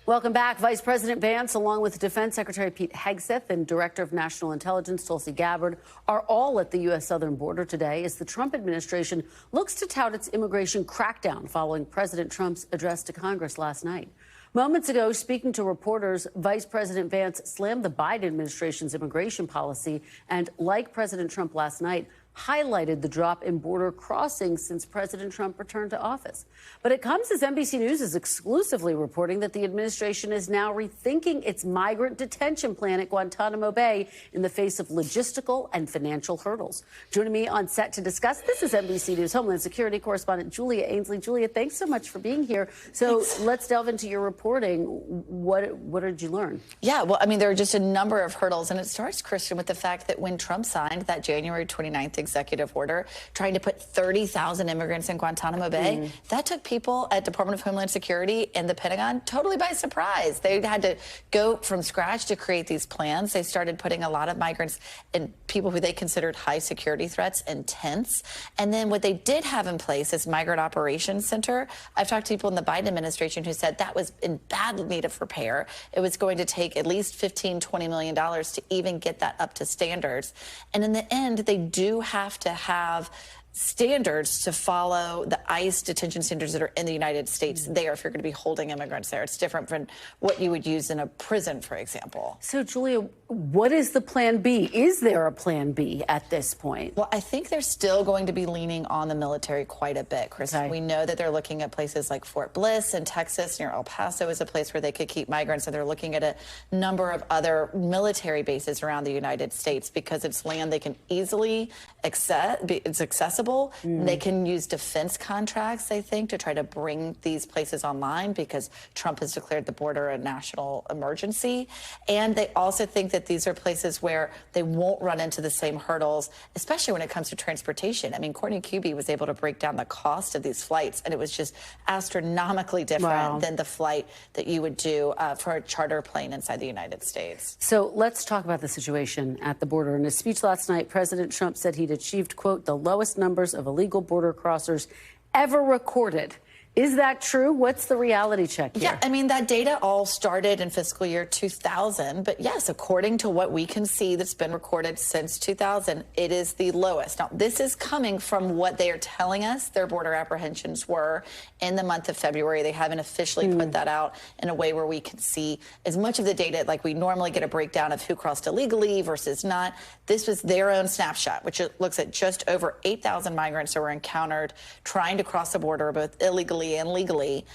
Welcome back. Vice President Vance, along with Defense Secretary Pete Hegseth and Director of National Intelligence Tulsi Gabbard, are all at the U.S. southern border today as the Trump administration looks to tout its immigration crackdown following President Trump's address to Congress last night. Moments ago, speaking to reporters, Vice President Vance slammed the Biden administration's immigration policy and, like President Trump last night, highlighted the drop in border crossings since President Trump returned to office. But it comes as NBC News is exclusively reporting that the administration is now rethinking its migrant detention plan at Guantánamo Bay in the face of logistical and financial hurdles. Joining me on set to discuss this is NBC News Homeland Security Correspondent Julia Ainsley. Julia, thanks so much for being here. So let's delve into your reporting. What did you learn? Yeah, well, I mean, there are just a number of hurdles, and it starts, Christian, with the fact that when Trump signed that January 29th executive order trying to put 30,000 immigrants in Guantanamo Bay, that took people at Department of Homeland Security and the Pentagon totally by surprise. They had to go from scratch to create these plans. They started putting a lot of migrants and people who they considered high security threats in tents. And then what they did have in place is Migrant Operations Center. I've talked to people in the Biden administration who said that was in bad need of repair. It was going to take at least $15–20 million to even get that up to standards. And in the end, they do have to have standards to follow the ICE detention standards that are in the United States there if you're going to be holding immigrants there. It's different from what you would use in a prison, for example. So, Julia, what is the plan B? Is there a plan B at this point? Well, I think they're still going to be leaning on the military quite a bit, Chris. Okay. We know that they're looking at places like Fort Bliss in Texas, near El Paso is a place where they could keep migrants, and they're looking at a number of other military bases around the United States because it's land they can easily access, it's accessible. They can use defense contracts, they think, to try to bring these places online because Trump has declared the border a national emergency. And they also think that these are places where they won't run into the same hurdles, especially when it comes to transportation. I mean, Courtney Kube was able to break down the cost of these flights, and it was just astronomically different than the flight that you would do for a charter plane inside the United States. So let's talk about the situation at the border. In his speech last night, President Trump said he'd achieved, quote, the lowest numbers of illegal border crossers ever recorded. Is that true? What's the reality check here? Yeah, I mean, that data all started in fiscal year 2000. But yes, according to what we can see that's been recorded since 2000, it is the lowest. Now, this is coming from what they are telling us their border apprehensions were in the month of February. They haven't officially put that out in a way where we can see as much of the data like we normally get a breakdown of who crossed illegally versus not. This was their own snapshot, which looks at just over 8,000 migrants that were encountered trying to cross the border both illegally and legally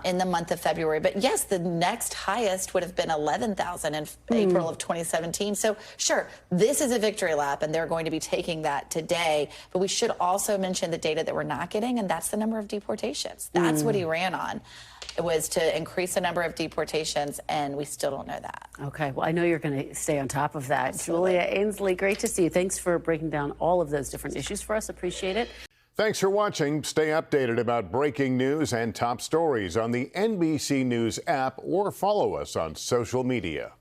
in the month of February. But yes, the next highest would have been 11,000 in April of 2017. So sure, this is a victory lap, and they're going to be taking that today. But we should also mention the data that we're not getting, and that's the number of deportations. That's what he ran on. It was to increase the number of deportations, and we still don't know that. Okay, well, I know you're going to stay on top of that. Absolutely. Julia Ainsley, great to see you. Thanks for breaking down all of those different issues for us. Appreciate it. Thanks for watching. Stay updated about breaking news and top stories on the NBC News app or follow us on social media.